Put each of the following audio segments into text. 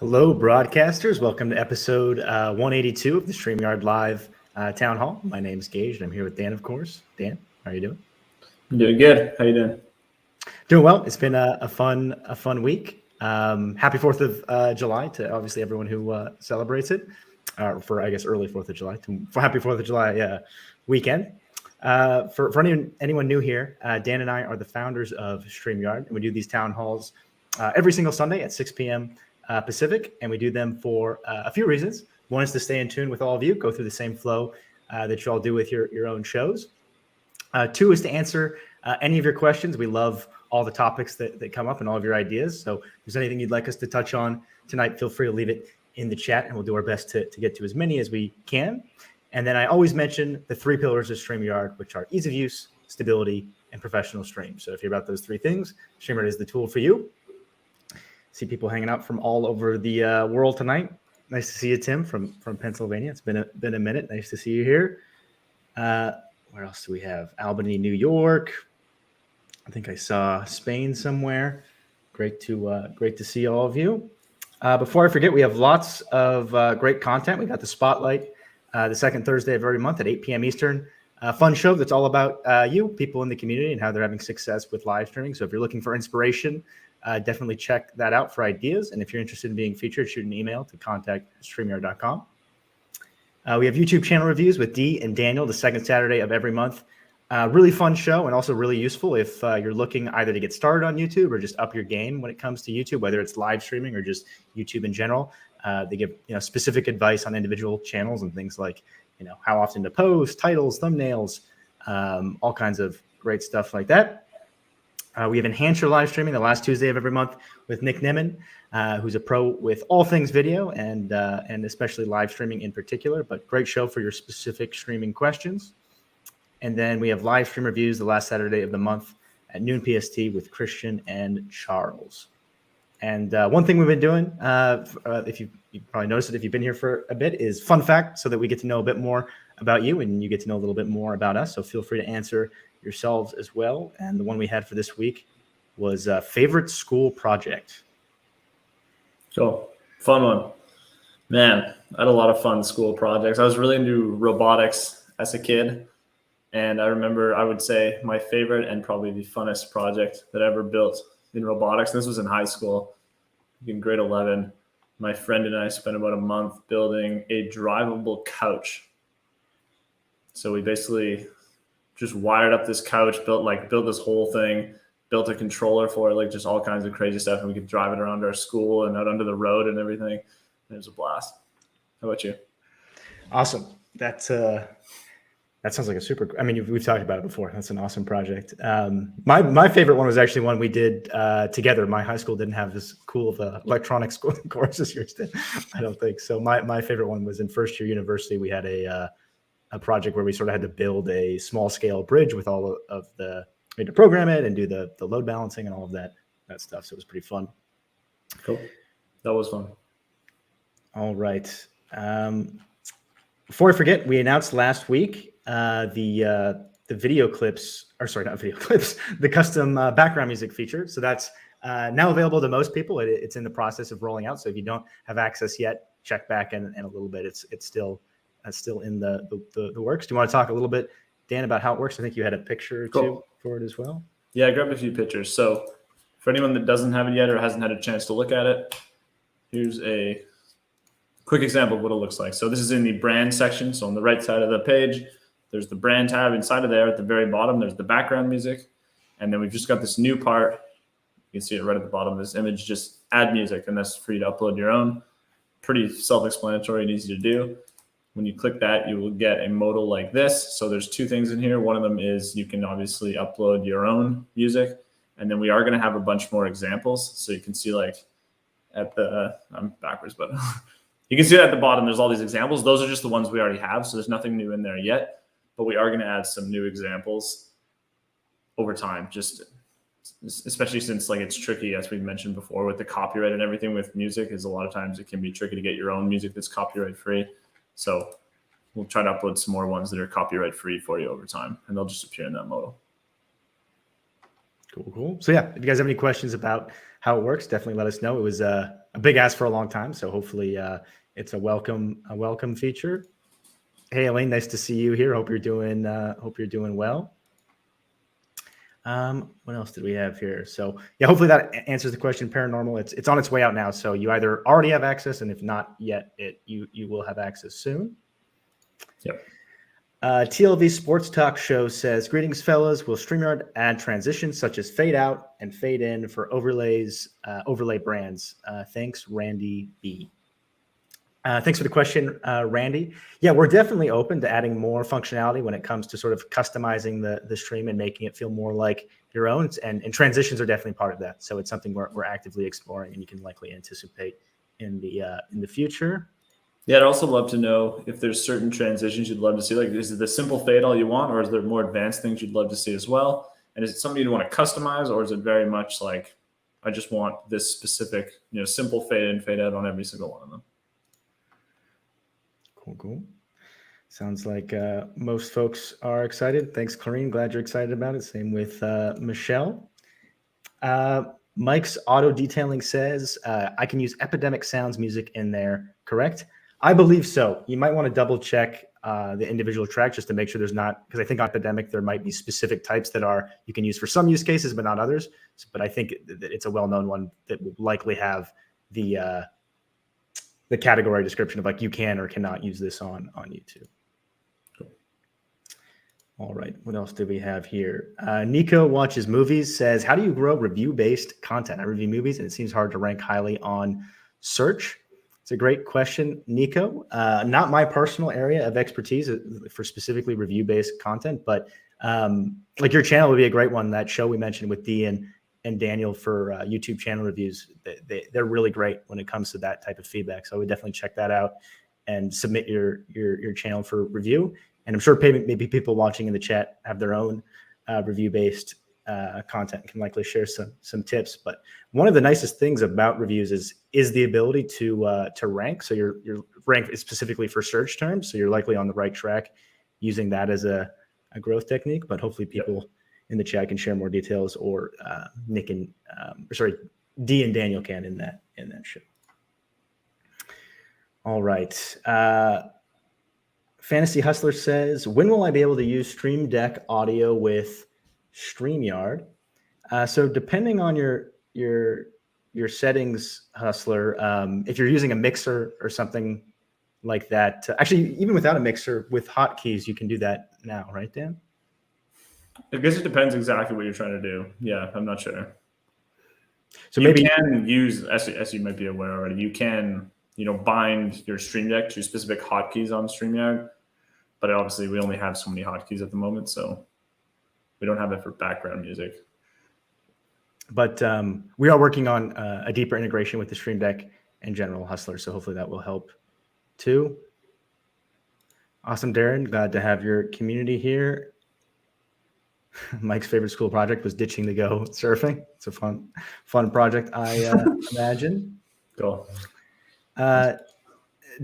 Hello, broadcasters. Welcome to episode 182 of the StreamYard Live Town Hall. My name is Geige, and I'm here with Dan, of course. Dan, how are you doing? I'm doing good. How you doing? Doing well. It's been a fun week. Happy 4th of July to obviously everyone who celebrates it. For I guess early 4th of July. For happy 4th of July weekend. For anyone new here, Dan and I are the founders of StreamYard, and we do these town halls every single Sunday at 6 p.m. Pacific, and we do them for a few reasons. One is to stay in tune with all of you, go through the same flow that you all do with your own shows. Two is to answer any of your questions. We love all the topics that come up and all of your ideas. So if there's anything you'd like us to touch on tonight, feel free to leave it in the chat, and we'll do our best to get to as many as we can. And then I always mention the three pillars of StreamYard, which are ease of use, stability, and professional stream. So if you're about those three things, StreamYard is the tool for you. See people hanging out from all over the world tonight. Nice to see you, Tim, from Pennsylvania. It's been a minute. Nice to see you here. Where else do we have? Albany, New York. I think I saw Spain somewhere. Great to see all of you. Before I forget, we have lots of great content. We got the Spotlight the second Thursday of every month at 8 p.m. Eastern. Fun show that's all about you, people in the community, and how they're having success with live streaming. So if you're looking for inspiration, definitely check that out for ideas. And if you're interested in being featured, shoot an email to contact@streamyard.com. We have YouTube channel reviews with Dee and Daniel the second Saturday of every month. Really fun show and also really useful if you're looking either to get started on YouTube or just up your game when it comes to YouTube, whether it's live streaming or just YouTube in general. They give specific advice on individual channels and things like how often to post, titles, thumbnails, all kinds of great stuff like that. We have Enhance Your Live Streaming the last Tuesday of every month with Nick Nimmin, who's a pro with all things video and especially live streaming in particular, but great show for your specific streaming questions. And then we have live stream reviews the last Saturday of the month at noon PST with Christian and Charles. And one thing we've been doing, if you probably noticed it if you've been here for a bit, is fun fact so that we get to know a bit more about you and you get to know a little bit more about us. So feel free to answer yourselves as well. And the one we had for this week was favorite school project. Cool. Fun one. Man, I had a lot of fun school projects. I was really into robotics as a kid. And I remember, I would say, my favorite and probably the funnest project that I ever built in robotics. This was in high school, in grade 11. My friend and I spent about a month building a drivable couch. So we basically just wired up this couch, built this whole thing, built a controller for it, like just all kinds of crazy stuff. And we could drive it around our school and out onto the road and everything. It was a blast. How about you? Awesome. That sounds like a super, we've talked about it before. That's an awesome project. My favorite one was actually one we did together. My high school didn't have as cool of electronics course as yours did. I don't think so. My favorite one was in first year university. We had a project where we sort of had to build a small scale bridge with all of we had to program it and do the load balancing and all of that stuff. So it was pretty fun. Cool. That was fun. All right. Before I forget, we announced last week the video clips, or sorry, not video clips, the custom background music feature. So that's now available to most people. It's in the process of rolling out. So if you don't have access yet, check back in a little bit. It's still in the works. Do you want to talk a little bit, Dan, about how it works? I think you had a picture or two for it as well. Yeah, I grabbed a few pictures. So for anyone that doesn't have it yet or hasn't had a chance to look at it, here's a quick example of what it looks like. So this is in the brand section. So on the right side of the page, there's the brand tab. Inside of there at the very bottom, there's the background music. And then we've just got this new part. You can see it right at the bottom of this image, just add music. And that's for you to upload your own. Pretty self-explanatory and easy to do. When you click that, you will get a modal like this. So there's two things in here. One of them is you can obviously upload your own music. And then we are going to have a bunch more examples. So you can see I'm backwards, but you can see that at the bottom, there's all these examples. Those are just the ones we already have. So there's nothing new in there yet, but we are going to add some new examples over time, just especially since it's tricky, as we mentioned before, with the copyright and everything with music, is a lot of times it can be tricky to get your own music that's copyright free. So we'll try to upload some more ones that are copyright free for you over time, and they'll just appear in that modal. Cool. So yeah, if you guys have any questions about how it works, definitely let us know. It was a big ask for a long time, so hopefully it's a welcome feature. Hey, Elaine, nice to see you here. Hope you're doing well. What else did we have here? So yeah, hopefully that answers the question. Paranormal, it's on its way out now. So you either already have access, and if not yet, you will have access soon. Yep. TLV Sports Talk Show says, greetings, fellas. Will StreamYard add transitions such as fade out and fade in for overlay brands? Thanks, Randy B. Thanks for the question, Randy. Yeah, we're definitely open to adding more functionality when it comes to sort of customizing the stream and making it feel more like your own. And transitions are definitely part of that. So it's something we're actively exploring, and you can likely anticipate in the future. Yeah, I'd also love to know if there's certain transitions you'd love to see. Like, is it the simple fade all you want, or is there more advanced things you'd love to see as well? And is it something you'd want to customize, or is it very much like, I just want this specific, simple fade in, fade out on every single one of them? Cool. Sounds like most folks are excited. Thanks, Clarine. Glad you're excited about it. Same with Michelle. Mike's Auto Detailing says, I can use Epidemic Sounds music in there, correct? I believe so. You might want to double check the individual track just to make sure there's not, because I think on Epidemic there might be specific types that you can use for some use cases, but not others. But I think that it's a well-known one that will likely have the category description of like you can or cannot use this on YouTube. Cool. All right, what else do we have here? Nico Watches Movies says, how do you grow review-based content? I review movies and it seems hard to rank highly on search. It's a great question, Nico. Not my personal area of expertise for specifically review-based content, but like your channel would be a great one. That show we mentioned with Dee and Daniel for YouTube channel reviews, they're really great when it comes to that type of feedback. So I would definitely check that out and submit your channel for review. And I'm sure maybe people watching in the chat have their own review-based content and can likely share some tips. But one of the nicest things about reviews is the ability to rank. So your rank is specifically for search terms. So you're likely on the right track using that as a growth technique. But hopefully people in the chat can share more details, or Dee and Daniel can in that show. All right. Fantasy Hustler says, when will I be able to use Stream Deck audio with StreamYard? So depending on your settings, Hustler, if you're using a mixer or something like that, actually, even without a mixer, with hotkeys, you can do that now, right, Dan? I guess it depends exactly what you're trying to do. Yeah, I'm not sure. So you can use, as you might be aware already, you can bind your Stream Deck to specific hotkeys on StreamYard. But obviously, we only have so many hotkeys at the moment, so we don't have it for background music. But we are working on a deeper integration with the Stream Deck in general, Hustler. So hopefully that will help too. Awesome, Darren. Glad to have your community here. Mike's favorite school project was ditching to go surfing. It's a fun project, I imagine. Cool.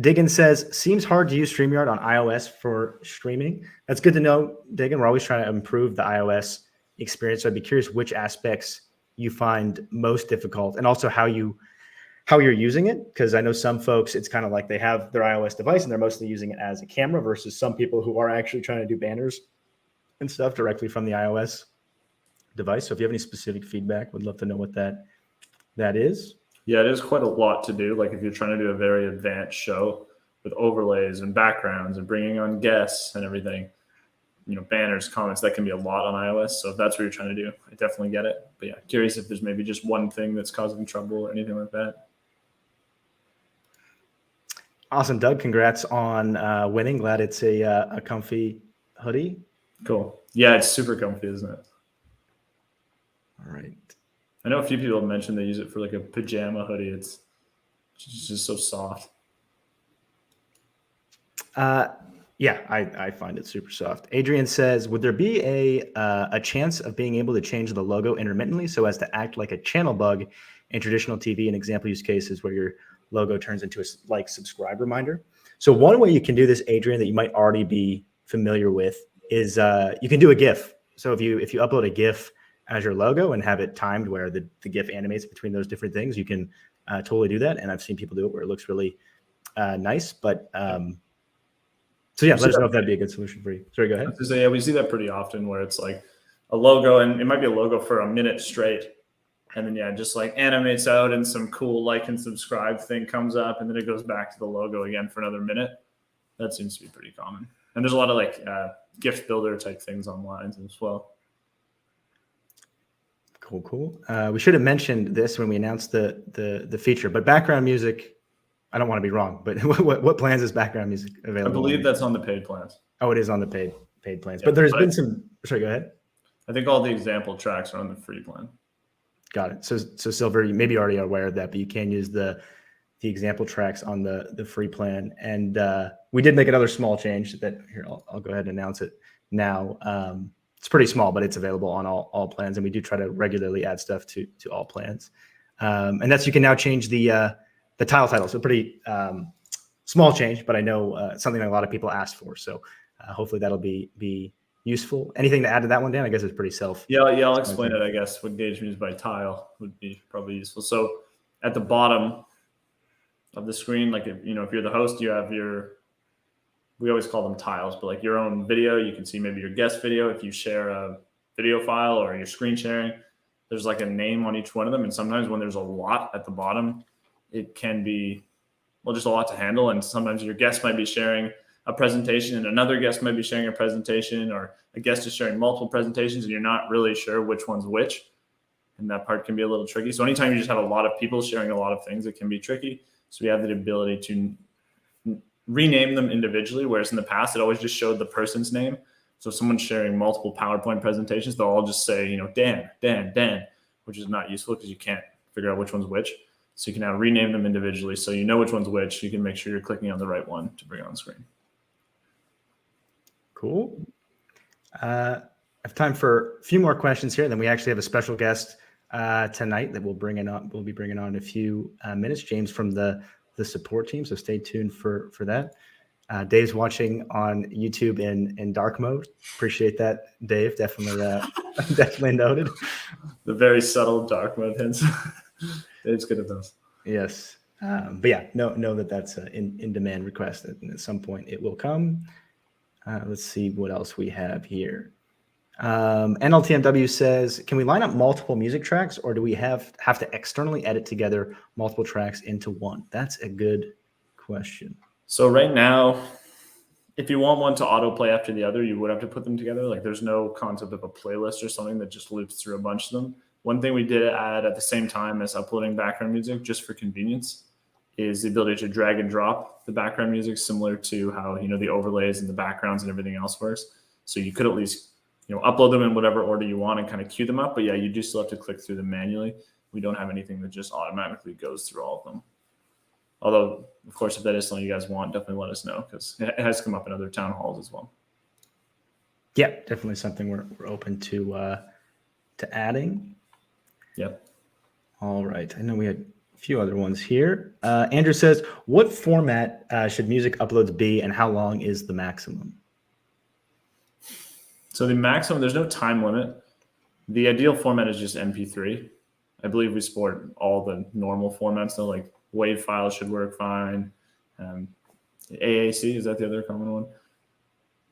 Diggin says, seems hard to use StreamYard on iOS for streaming. That's good to know, Diggin. We're always trying to improve the iOS experience. So I'd be curious which aspects you find most difficult, and also how you're using it. Because I know some folks, it's kind of like they have their iOS device and they're mostly using it as a camera, versus some people who are actually trying to do banners and stuff directly from the iOS device. So if you have any specific feedback, would love to know what that is. Yeah, it is quite a lot to do. Like if you're trying to do a very advanced show with overlays and backgrounds and bringing on guests and everything, banners, comments, that can be a lot on iOS. So if that's what you're trying to do, I definitely get it. But yeah, curious if there's maybe just one thing that's causing trouble or anything like that. Awesome, Doug. Congrats on winning. Glad it's a comfy hoodie. Cool. Yeah, it's super comfy, isn't it? All right. I know a few people have mentioned they use it for like a pajama hoodie. It's just so soft. Yeah, I find it super soft. Adrian says, would there be a chance of being able to change the logo intermittently so as to act like a channel bug in traditional TV? An example use case is where your logo turns into a subscribe reminder. So one way you can do this, Adrian, that you might already be familiar with is you can do a GIF. So if you upload a GIF as your logo and have it timed where the GIF animates between those different things, you can totally do that. And I've seen people do it where it looks really nice. But so yeah, let us know if that'd be a good solution for you. Sorry, go ahead. So yeah, we see that pretty often where it's like a logo, and it might be a logo for a minute straight. And then, yeah, just like animates out and some cool like and subscribe thing comes up, and then it goes back to the logo again for another minute. That seems to be pretty common. And there's a lot of like GIF builder type things online as well. Cool. We should have mentioned this when we announced the feature, but background music, I don't want to be wrong, but what plans is background music available? I believe that's on the paid plans. Oh, it is on the paid plans. Yeah, but there's been some. Sorry, go ahead. I think all the example tracks are on the free plan. Got it. So Silver, you maybe already are aware of that, but you can use the example tracks on the free plan. And we did make another small change that here I'll go ahead and announce it now. It's pretty small, but it's available on all plans, and we do try to regularly add stuff to all plans. And that's, you can now change the tile title. So pretty small change, but I know something that a lot of people asked for. So hopefully that'll be useful. Anything to add to that one, Dan? I guess it's pretty Yeah, I'll explain it. I guess what Geige means by tile would be probably useful. So at the bottom of the screen, like if you're the host, you have we always call them tiles, but like your own video, you can see maybe your guest video. If you share a video file or you're screen sharing, there's like a name on each one of them. And sometimes when there's a lot at the bottom, it can be, just a lot to handle. And sometimes your guest might be sharing a presentation and another guest might be sharing a presentation, or a guest is sharing multiple presentations and you're not really sure which one's which. And that part can be a little tricky. So anytime you just have a lot of people sharing a lot of things, it can be tricky. So we have the ability to rename them individually, whereas in the past, it always just showed the person's name. So if someone's sharing multiple PowerPoint presentations, they'll all just say, Dan, which is not useful because you can't figure out which one's which. So you can now rename them individually so you know which one's which. You can make sure you're clicking on the right one to bring it on screen. Cool. I have time for a few more questions here. Then we actually have a special guest tonight that we'll be bringing on in a few minutes, James from the support team. So stay tuned for that. Dave's watching on YouTube in dark mode. Appreciate that, Dave. Definitely noted. The very subtle dark mode hints. Dave's good at those. Yes. But yeah, know that's an in-demand request, and at some point it will come. Let's see what else we have here. NLTMW says, can we line up multiple music tracks, or do we have to externally edit together multiple tracks into one? That's a good question. So right now, if you want one to autoplay after the other, you would have to put them together. Like there's no concept of a playlist or something that just loops through a bunch of them. One thing we did add at the same time as uploading background music, just for convenience, is the ability to drag and drop the background music, similar to how the overlays and the backgrounds and everything else works. So you could at least upload them in whatever order you want and kind of queue them up. But yeah, you do still have to click through them manually. We don't have anything that just automatically goes through all of them. Although, of course, if that is something you guys want, definitely let us know, because it has come up in other town halls as well. Yeah, definitely something we're open to adding. Yep. All right. I know we had a few other ones here. Andrew says, what format should music uploads be, and how long is the maximum? So the maximum, there's no time limit. The ideal format is just MP3. I believe we support all the normal formats, though, like WAV files should work fine. AAC, is that the other common one?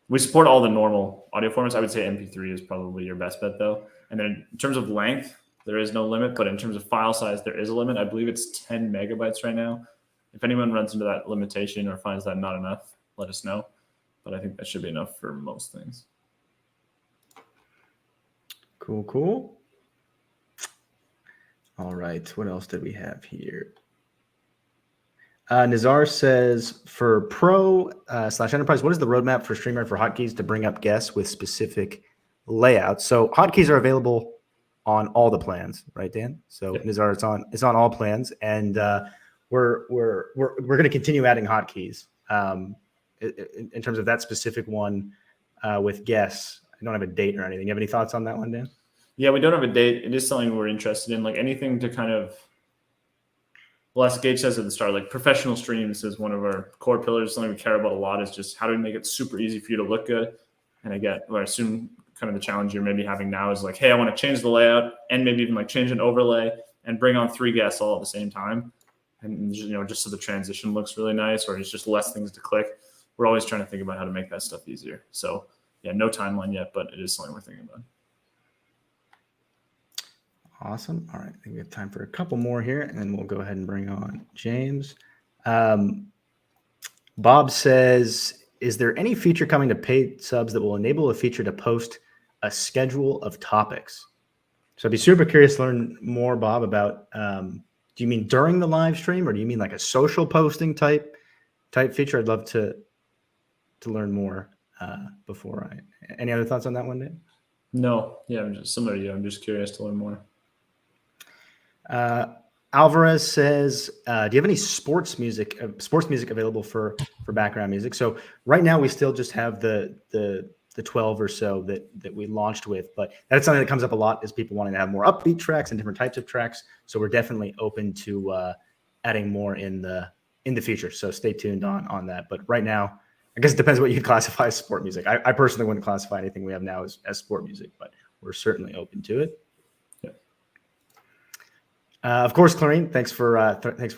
We support all the normal audio formats. I would say MP3 is probably your best bet, though. And then in terms of length, there is no limit, but in terms of file size, there is a limit. I believe it's 10 megabytes right now. If anyone runs into that limitation or finds that not enough, let us know. But I think that should be enough for most things. Cool. All right. What else did we have here? Nizar says, for Pro / Enterprise, what is the roadmap for StreamYard for hotkeys to bring up guests with specific layouts? So hotkeys are available on all the plans, right, Dan? So yeah. Nizar, it's on all plans, and we're going to continue adding hotkeys. In terms of that specific one with guests, I don't have a date or anything. You have any thoughts on that one, Dan? Yeah, we don't have a date. It is something we're interested in, like anything to kind of, well, as Geige says at the start, like professional streams is one of our core pillars. Something we care about a lot is just how do we make it super easy for you to look good. And I assume kind of the challenge you're maybe having now is like, hey, I want to change the layout and maybe even like change an overlay and bring on 3 guests all at the same time. And, just so the transition looks really nice, or it's just less things to click. We're always trying to think about how to make that stuff easier. So yeah, no timeline yet, but it is something we're thinking about. Awesome. All right. I think we have time for a couple more here, and then we'll go ahead and bring on James. Bob says, is there any feature coming to paid subs that will enable a feature to post a schedule of topics? So I'd be super curious to learn more, Bob, about, do you mean during the live stream, or do you mean like a social posting type feature? I'd love to learn more before any other thoughts on that one, Dave? No. Yeah, I'm just similar to you. I'm just curious to learn more. Alvarez says, do you have any sports music available for background music? So right now we still just have the 12 or so that we launched with, but that's something that comes up a lot, is people wanting to have more upbeat tracks and different types of tracks. So we're definitely open to adding more in the future. So stay tuned on that. But right now, I guess it depends what you classify as sport music. I personally wouldn't classify anything we have now as sport music, but we're certainly open to it. Of course, Clarine, thanks for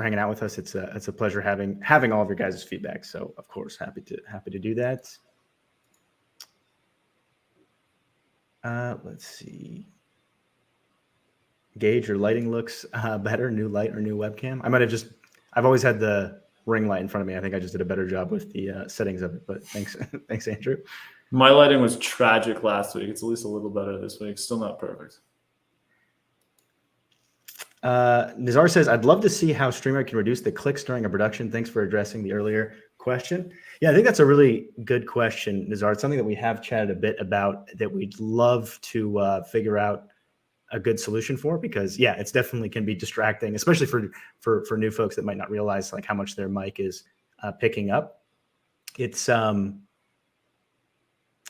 hanging out with us. It's a pleasure having all of your guys' feedback. So of course, happy to do that. Let's see. Geige, your lighting looks better. New light or new webcam. I've always had the ring light in front of me. I think I just did a better job with the settings of it. But thanks, Andrew. My lighting was tragic last week. It's at least a little better this week. Still not perfect. Nizar says, I'd love to see how StreamYard can reduce the clicks during a production. Thanks for addressing the earlier question. Yeah, I think that's a really good question, Nizar. It's something that we have chatted a bit about that we'd love to figure out a good solution for, because yeah, it's definitely can be distracting, especially for new folks that might not realize like how much their mic is picking up. It's not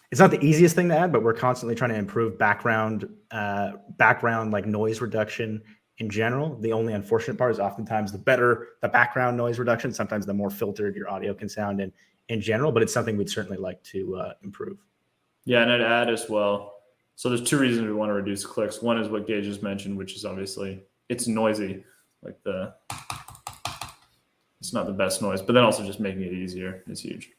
the easiest thing to add, but we're constantly trying to improve background like noise reduction in general. The only unfortunate part is oftentimes the better the background noise reduction, sometimes the more filtered your audio can sound in general, but it's something we'd certainly like to improve. Yeah, and I'd add as well, so there's 2 reasons we want to reduce clicks. One is what Geige just mentioned, which is obviously it's noisy, like it's not the best noise, but then also just making it easier is huge.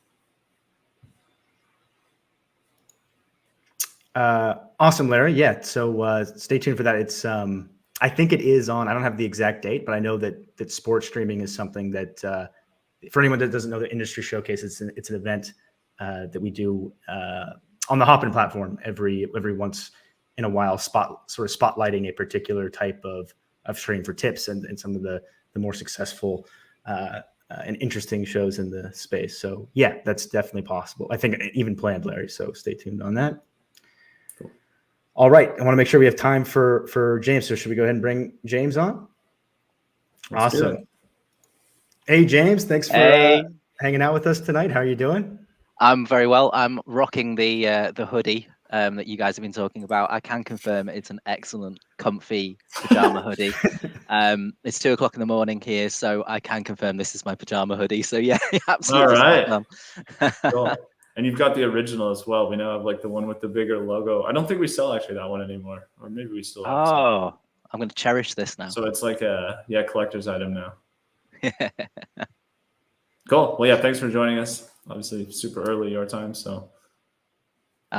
Awesome, Larry. Yeah, so stay tuned for that. It's I think it is on, I don't have the exact date, but I know that sports streaming is something that for anyone that doesn't know, the industry showcase, it's an event that we do on the Hopin platform every once in a while, spotlighting a particular type of stream for tips and some of the more successful and interesting shows in the space. So yeah, that's definitely possible. I think even planned, Larry. So stay tuned on that. Cool. All right. I want to make sure we have time for James. So should we go ahead and bring James on? Let's awesome. Hey, James, thanks for hanging out with us tonight. How are you doing? I'm very well. I'm rocking the hoodie that you guys have been talking about. I can confirm it's an excellent, comfy pajama hoodie. It's 2 o'clock in the morning here, so I can confirm this is my pajama hoodie. So yeah, absolutely. All right. Cool. And you've got the original as well. We now have like the one with the bigger logo. I don't think we sell actually that one anymore, or maybe we still have. Oh, I'm going to cherish this now. So it's like a collector's item now. Cool. Well, yeah, thanks for joining us. Obviously, super early your time, so.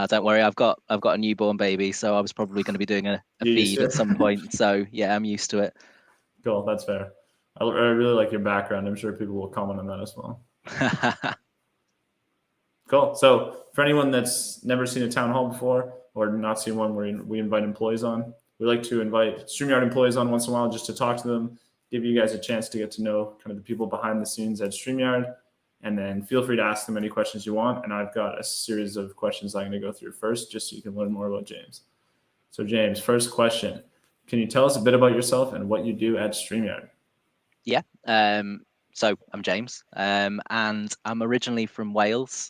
Don't worry, I've got a newborn baby, so I was probably going to be doing a feed at some point. So yeah, I'm used to it. Cool, that's fair. I really like your background. I'm sure people will comment on that as well. Cool. So for anyone that's never seen a town hall before or not seen one where we invite employees on, we like to invite StreamYard employees on once in a while just to talk to them, give you guys a chance to get to know kind of the people behind the scenes at StreamYard. And then feel free to ask them any questions you want. And I've got a series of questions I'm going to go through first, just so you can learn more about James. So James, first question. Can you tell us a bit about yourself and what you do at StreamYard? Yeah. So I'm James, and I'm originally from Wales,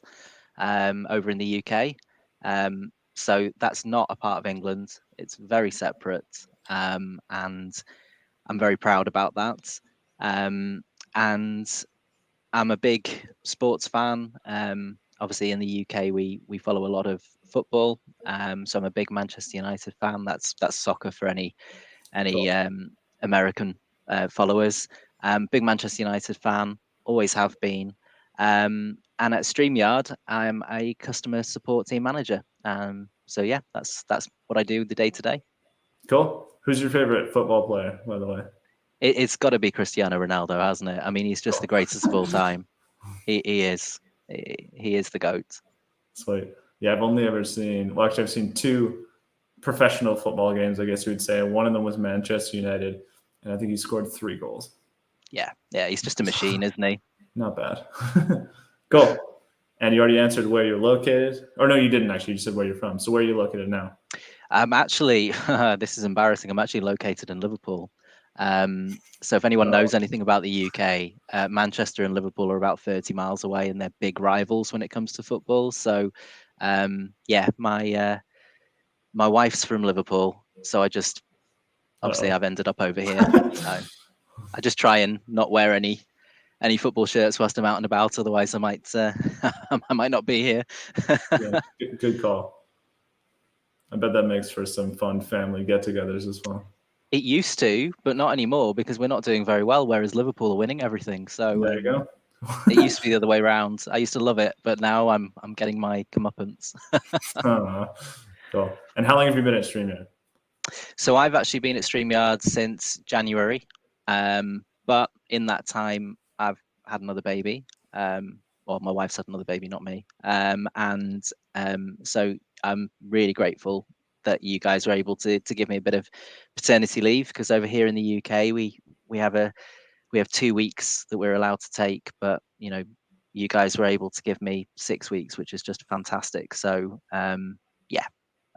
over in the UK. So that's not a part of England. It's very separate, and I'm very proud about that. And I'm a big sports fan. obviously in the UK we follow a lot of football. So I'm a big Manchester United fan. That's soccer for any American followers. Big Manchester United fan, always have been. And at StreamYard, I'm a customer support team manager. So yeah, that's what I do the day to day. Cool. Who's your favorite football player, by the way? It's got to be Cristiano Ronaldo, hasn't it? I mean, he's just the greatest of all time. He is. He is the GOAT. Sweet. Yeah, I've only ever seen, well, actually, I've seen 2 professional football games, I guess you would say. One of them was Manchester United, and I think he scored 3 goals. Yeah, he's just a machine, isn't he? Not bad. Cool. And you already answered where you're located. Or no, you didn't actually. You just said where you're from. So where are you located now? I'm actually, this is embarrassing. I'm actually located in Liverpool. So if anyone knows anything about the UK, Manchester and Liverpool are about 30 miles away, and they're big rivals when it comes to football. So, yeah, my wife's from Liverpool, so obviously I've ended up over here. So I just try and not wear any football shirts whilst I'm out and about. Otherwise, I might I might not be here. Yeah, good call. I bet that makes for some fun family get-togethers as well. It used to, but not anymore because we're not doing very well. Whereas Liverpool are winning everything. So there you go. It used to be the other way around. I used to love it, but now I'm getting my comeuppance. Cool. And how long have you been at StreamYard? So I've actually been at StreamYard since January, but in that time I've had another baby. Well, my wife's had another baby, not me. So I'm really grateful that you guys were able to give me a bit of paternity leave, because over here in the UK we have 2 weeks that we're allowed to take, but you guys were able to give me 6 weeks, which is just fantastic. So yeah,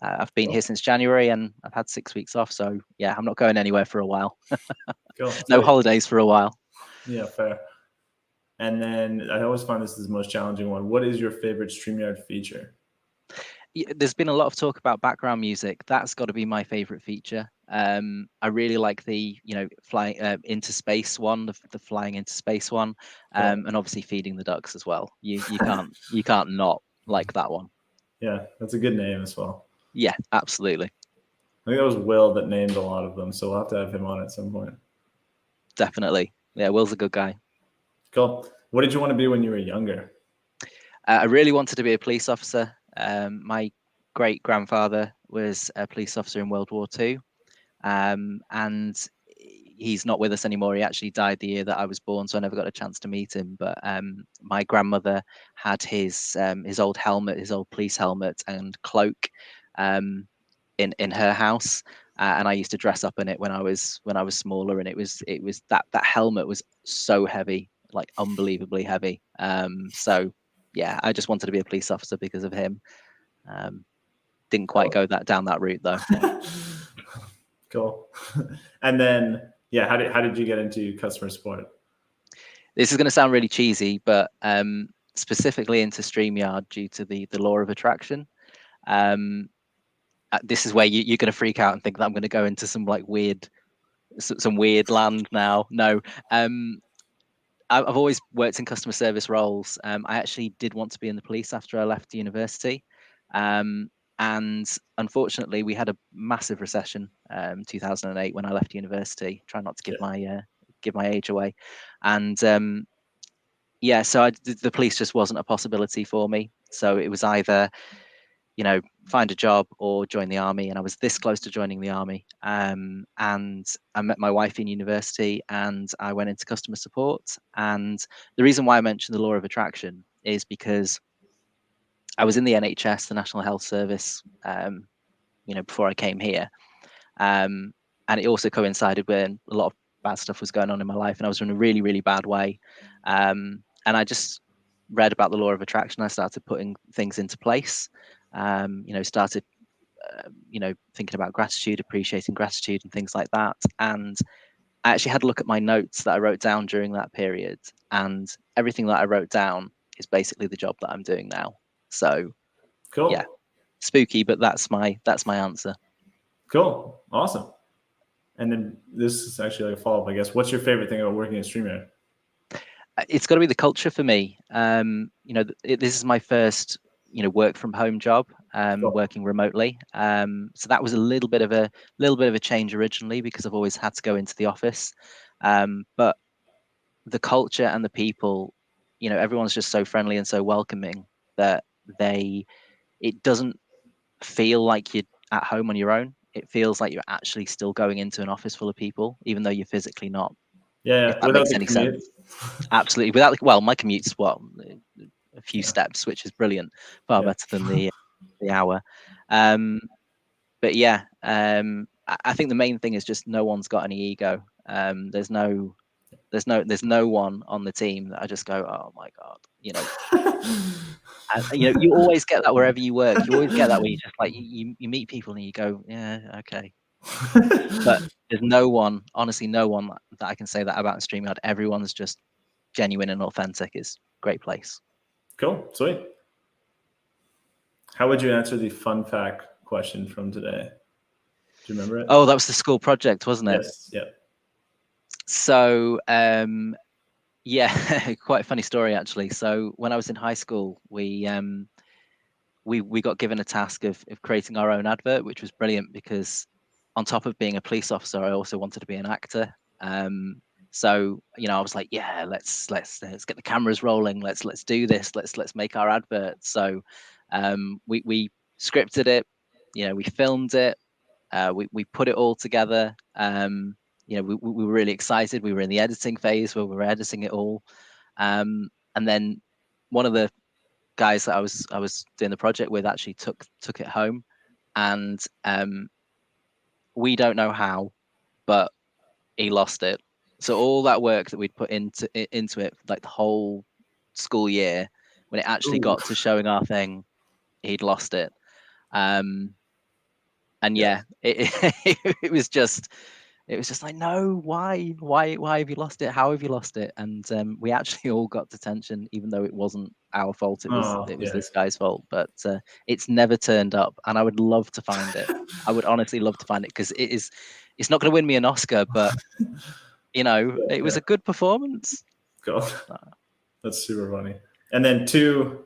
I've been here since January and I've had 6 weeks off. So yeah, I'm not going anywhere for a while. Cool. No holidays for a while. Yeah, fair. And then I always find this is the most challenging one. What is your favorite StreamYard feature? There's been a lot of talk about background music. That's got to be my favorite feature. I really like the flying into space one, the flying into space one, and obviously feeding the ducks as well. You can't not like that one. Yeah, that's a good name as well. Yeah, absolutely. I think that was Will that named a lot of them, so we'll have to have him on at some point. Definitely. Yeah, Will's a good guy. Cool. What did you want to be when you were younger? I really wanted to be a police officer. My great grandfather was a police officer in World War II, and he's not with us anymore. He actually died the year that I was born, so I never got a chance to meet him. But my grandmother had his old helmet, his old police helmet and cloak in her house, and I used to dress up in it when I was smaller. And it was that helmet was so heavy, like unbelievably heavy. So yeah, I just wanted to be a police officer because of him. Didn't quite go down that route though. Cool. And then how did you get into customer support? This is going to sound really cheesy, but specifically into StreamYard due to the law of attraction. This is where you're going to freak out and think that I'm going to go into some weird land now. No, I've always worked in customer service roles. I actually did want to be in the police after I left university. And unfortunately, we had a massive recession, 2008 when I left university. Try not to give my age away. And so the police just wasn't a possibility for me. So it was either find a job or join the army, and I was this close to joining the army. And I met my wife in university and I went into customer support. And the reason why I mentioned the law of attraction is because I was in the NHS, the National Health Service, before I came here. And it also coincided when a lot of bad stuff was going on in my life and I was in a really, really bad way. And I just read about the law of attraction. I started putting things into place. Started thinking about gratitude, appreciating gratitude and things like that. And I actually had a look at my notes that I wrote down during that period, and everything that I wrote down is basically the job that I'm doing now. So cool. Yeah, spooky, but that's my answer. Cool. Awesome. And then this is actually like a follow-up, I guess. What's your favorite thing about working at StreamYard? It's got to be the culture for me. This is my first, work from home job, working remotely. So that was a little bit of a change originally because I've always had to go into the office. But the culture and the people, everyone's just so friendly and so welcoming that it doesn't feel like you're at home on your own. It feels like you're actually still going into an office full of people, even though you're physically not. Yeah, If that without makes the any commute. sense. Absolutely. My commute's a few steps, which is brilliant, far better than the hour. But yeah, I think the main thing is just no one's got any ego. There's no one on the team that I just go, oh my god, you always get that wherever you work. You always get that where you just like you meet people and you go, yeah, okay. But there's no one, honestly, no one that I can say that about StreamYard. Everyone's just genuine and authentic. It's a great place. Cool, sweet. How would you answer the fun fact question from today? Do you remember it? Oh, that was the school project, wasn't it? Yes. Yeah. So, yeah, quite a funny story actually. So when I was in high school, we got given a task of creating our own advert, which was brilliant because on top of being a police officer, I also wanted to be an actor. So I was like, yeah, let's get the cameras rolling. Let's do this. Let's make our advert. So we scripted it. We filmed it. We put it all together. We were really excited. We were in the editing phase where we were editing it all. And then one of the guys that I was doing the project with actually took it home, and we don't know how, but he lost it. So all that work that we'd put into it, like the whole school year, when it actually got to showing our thing, he'd lost it. And yeah, it was just like, no, why have you lost it? How have you lost it? And we actually all got detention, even though it wasn't our fault. It was this guy's fault. But it's never turned up, and I would love to find it. I would honestly love to find it because it's not going to win me an Oscar, but it was a good performance. Cool. That's super funny. And then two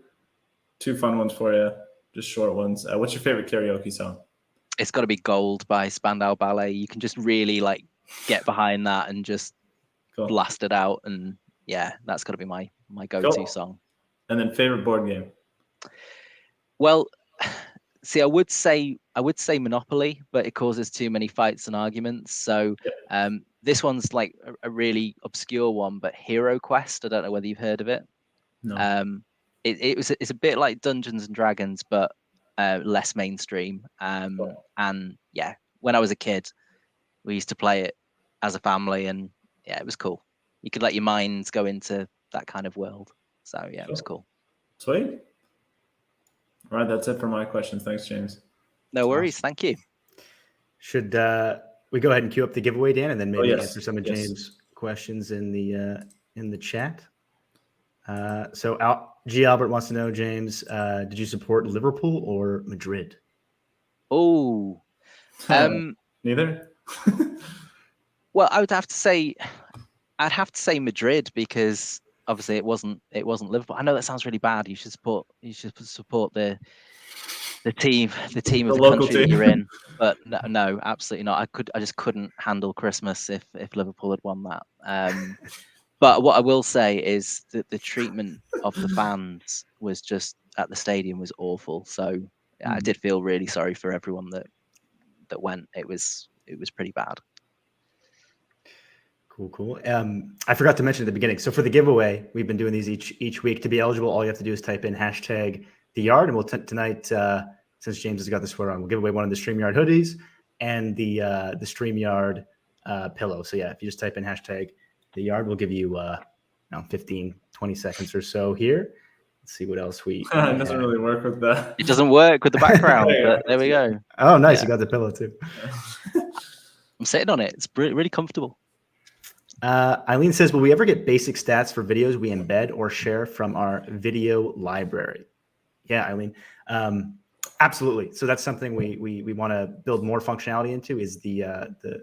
fun ones for you, just short ones. What's your favorite karaoke song? It's got to be Gold by Spandau Ballet. You can just really like get behind that and just blast it out. And yeah, that's got to be my go-to song. And then favorite board game? Well, see, I would say Monopoly, but it causes too many fights and arguments. So this one's like a really obscure one, but Hero Quest. I don't know whether you've heard of it. No. It's a bit like Dungeons and Dragons, but less mainstream. And yeah, when I was a kid, we used to play it as a family, and yeah, it was cool. You could let your minds go into that kind of world. So yeah, it was cool. Sweet. All right, that's it for my questions. Thanks, James. No worries. Thank you. Should we go ahead and queue up the giveaway, Dan, and then maybe answer some of James' questions in the chat? So G. Albert wants to know, James, did you support Liverpool or Madrid? Oh, neither. Well, I'd have to say Madrid because obviously it wasn't Liverpool. I know that sounds really bad. You should support the team of the country that you're in. But no, absolutely not. I just couldn't handle Christmas if Liverpool had won that. But what I will say is that the treatment of the fans was just at the stadium was awful. So I did feel really sorry for everyone that went. It was pretty bad. Cool. I forgot to mention at the beginning. So for the giveaway, we've been doing these each week. To be eligible, all you have to do is type in hashtag the yard, and we'll tonight, since James has got the sweater on, we'll give away one of the StreamYard hoodies and the StreamYard pillow. So yeah, if you just type in hashtag the yard, we'll give you 15, 20 seconds or so here. Let's see what else we. It doesn't really work with that. It doesn't work with the background, but there we go. Oh, nice! Yeah. You got the pillow too. I'm sitting on it. It's really comfortable. Eileen says, "Will we ever get basic stats for videos we embed or share from our video library?" Yeah, Eileen, absolutely. So that's something we want to build more functionality into is the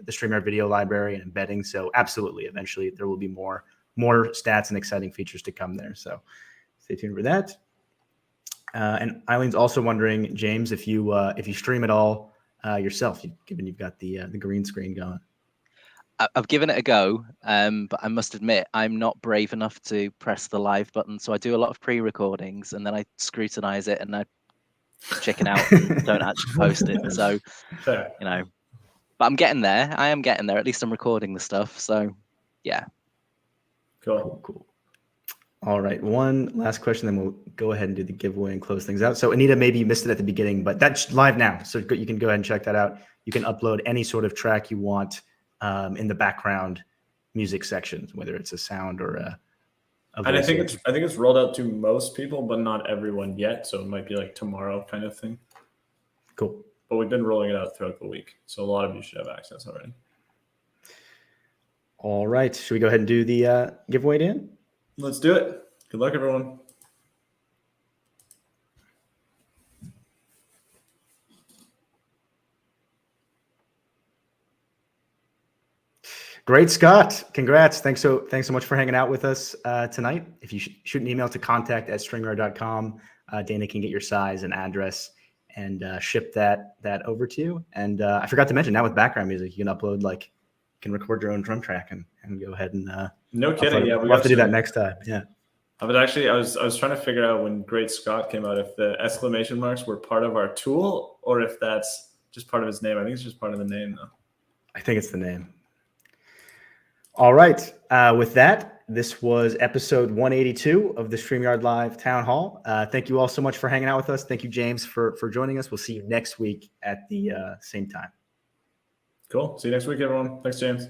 StreamYard video library and embedding. So absolutely, eventually there will be more more stats and exciting features to come there. So stay tuned for that. And Eileen's also wondering, James, if you stream at all yourself, given you've got the green screen going. I've given it a go, but I must admit I'm not brave enough to press the live button. So I do a lot of pre-recordings, and then I scrutinize it, and I chicken out and don't actually post it. So, Fair. but I'm getting there. I am getting there. At least I'm recording the stuff. So, yeah. Cool. All right. One last question, then we'll go ahead and do the giveaway and close things out. So, Anita, maybe you missed it at the beginning, but that's live now. So you can go ahead and check that out. You can upload any sort of track you want in the background music sections, whether it's a sound or a and I think it's rolled out to most people, but not everyone yet. So it might be like tomorrow kind of thing. Cool. But we've been rolling it out throughout the week, so a lot of you should have access already. All right. Should we go ahead and do the giveaway, Dan? Let's do it. Good luck, everyone. Great, Scott. Congrats. Thanks so much for hanging out with us tonight. If you shoot an email to contact@streamyard.com, Dana can get your size and address and ship that over to you. And I forgot to mention, now with background music, you can upload, you can record your own drum track and go ahead and no kidding. Yeah, we'll have to do that next time. Yeah. But actually, I was trying to figure out when Great Scott came out if the exclamation marks were part of our tool or if that's just part of his name. I think it's just part of the name, though. I think it's the name. All right. With that, this was episode 182 of the StreamYard Live Town Hall. Thank you all so much for hanging out with us. Thank you, James, for joining us. We'll see you next week at the same time. Cool. See you next week, everyone. Thanks, James.